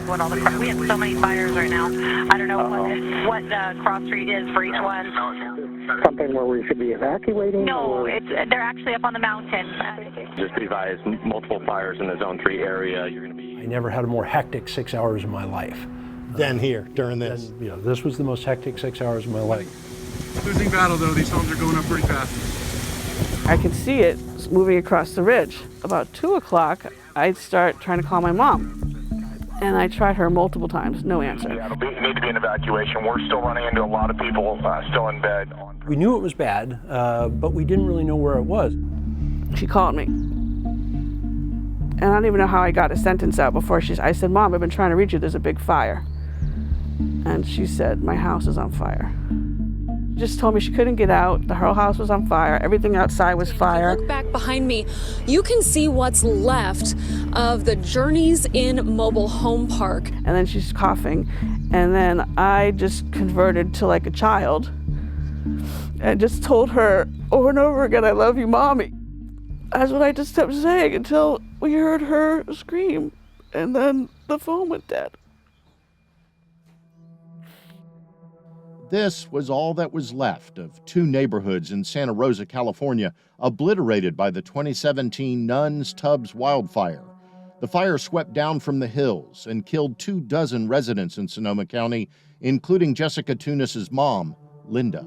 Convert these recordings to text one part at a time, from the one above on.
what all the we have so many fires right now. I don't know what the cross street is for each one. Something where we should be evacuating? No, they're actually up on the mountain. Just be advised, multiple fires in the Zone 3 area. You're going to be. I never had a more hectic 6 hours of my life. Than here during this. And, this was the most hectic 6 hours of my life. Losing battle though, these homes are going up pretty fast. I could see it moving across the ridge. About 2 o'clock, I'd start trying to call my mom. And I tried her multiple times, no answer. Yeah, it need to be an evacuation. We're still running into a lot of people still in bed. We knew it was bad, but we didn't really know where it was. She called me. And I don't even know how I got a sentence out before I said, Mom, I've been trying to reach you, there's a big fire. And she said, my house is on fire. She just told me she couldn't get out, the whole house was on fire, everything outside was fire. If you look back behind me, you can see what's left of the Journeys Inn mobile home park. And then she's coughing, and then I just converted to like a child and just told her over and over again, I love you, Mommy. That's what I just kept saying until we heard her scream, and then the phone went dead. This was all that was left of 2 neighborhoods in Santa Rosa, California, obliterated by the 2017 Nuns Tubbs wildfire. The fire swept down from the hills and killed 24 residents in Sonoma County, including Jessica Tunis's mom, Linda.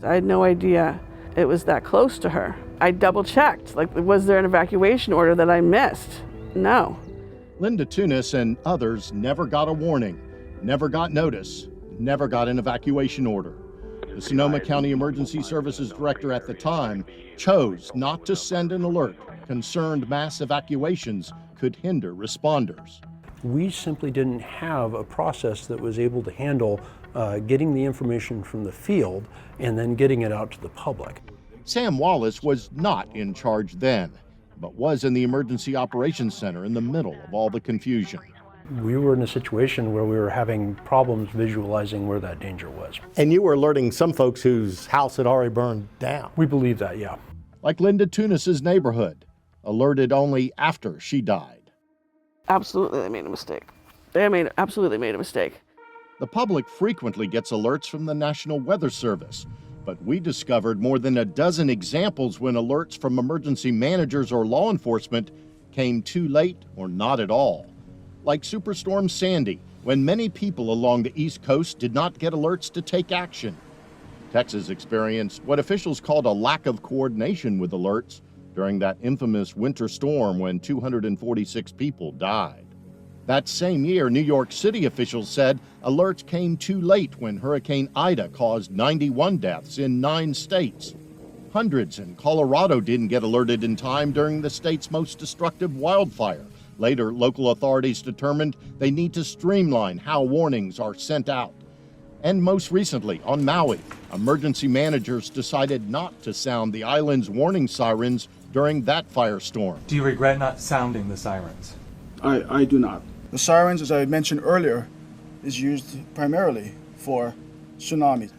I had no idea it was that close to her. I double checked, was there an evacuation order that I missed? No. Linda Tunis and others never got a warning, never got notice, never got an evacuation order. The Sonoma County Emergency Services Director at the time chose not to send an alert, concerned mass evacuations could hinder responders. We simply didn't have a process that was able to handle getting the information from the field and then getting it out to the public. Sam Wallace was not in charge then, but was in the Emergency Operations Center in the middle of all the confusion. We were in a situation where we were having problems visualizing where that danger was. And you were alerting some folks whose house had already burned down. We believe that, yeah. Like Linda Tunis's neighborhood, alerted only after she died. Absolutely, they made a mistake. Absolutely made a mistake. The public frequently gets alerts from the National Weather Service, but we discovered more than a dozen examples when alerts from emergency managers or law enforcement came too late or not at all. Like Superstorm Sandy, when many people along the East Coast did not get alerts to take action. Texas experienced what officials called a lack of coordination with alerts during that infamous winter storm when 246 people died. That same year, New York City officials said alerts came too late when Hurricane Ida caused 91 deaths in 9 states. Hundreds in Colorado didn't get alerted in time during the state's most destructive wildfire. Later, local authorities determined they need to streamline how warnings are sent out. And most recently, on Maui, emergency managers decided not to sound the island's warning sirens during that firestorm. Do you regret not sounding the sirens? I do not. The sirens, as I mentioned earlier, is used primarily for tsunamis.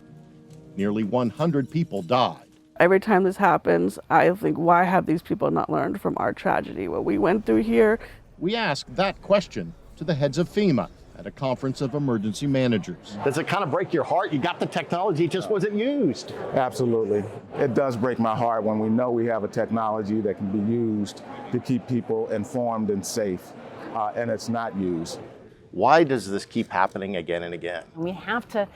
Nearly 100 people died. Every time this happens, I think, why have these people not learned from our tragedy, what we went through here? We asked that question to the heads of FEMA at a conference of emergency managers. Does it kind of break your heart? You got the technology, it just wasn't used. Absolutely. It does break my heart when we know we have a technology that can be used to keep people informed and safe, and it's not used. Why does this keep happening again and again? We have to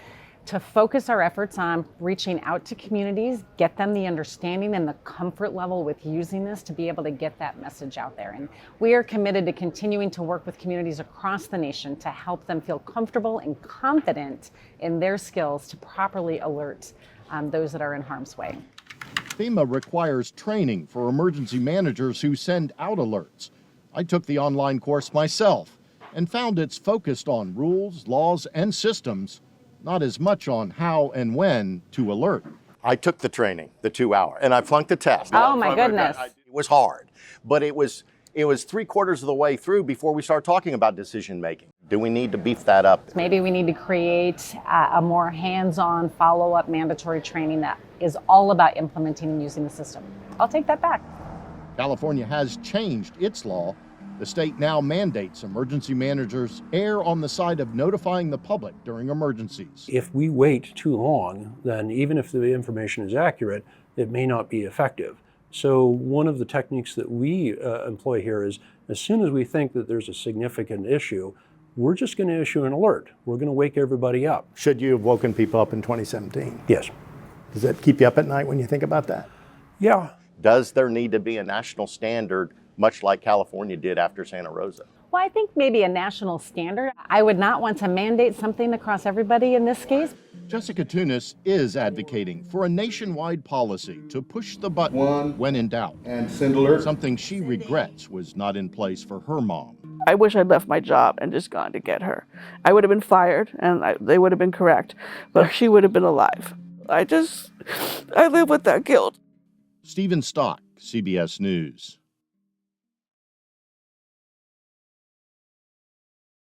focus our efforts on reaching out to communities, get them the understanding and the comfort level with using this to be able to get that message out there. And we are committed to continuing to work with communities across the nation to help them feel comfortable and confident in their skills to properly alert those that are in harm's way. FEMA requires training for emergency managers who send out alerts. I took the online course myself and found it's focused on rules, laws, and systems, not as much on how and when to alert. I took the training, the 2-hour, and I flunked the test. Oh my goodness. It was hard, but it was 3/4 of the way through before we start talking about decision making. Do we need to beef that up? Maybe we need to create a more hands-on follow-up mandatory training that is all about implementing and using the system. I'll take that back. California has changed its law, The state now mandates emergency managers err on the side of notifying the public during emergencies. If we wait too long, then even if the information is accurate, it may not be effective. So one of the techniques that we employ here is, as soon as we think that there's a significant issue, we're just going to issue an alert. We're going to wake everybody up. Should you have woken people up in 2017? Yes. Does that keep you up at night when you think about that? Yeah. Does there need to be a national standard, much like California did after Santa Rosa? Well, I think maybe a national standard. I would not want to mandate something across everybody in this case. Jessica Tunis is advocating for a nationwide policy to push the button when in doubt. And send alert. Something she regrets was not in place for her mom. I wish I'd left my job and just gone to get her. I would have been fired and they would have been correct, but she would have been alive. I live with that guilt. Stephen Stock, CBS News.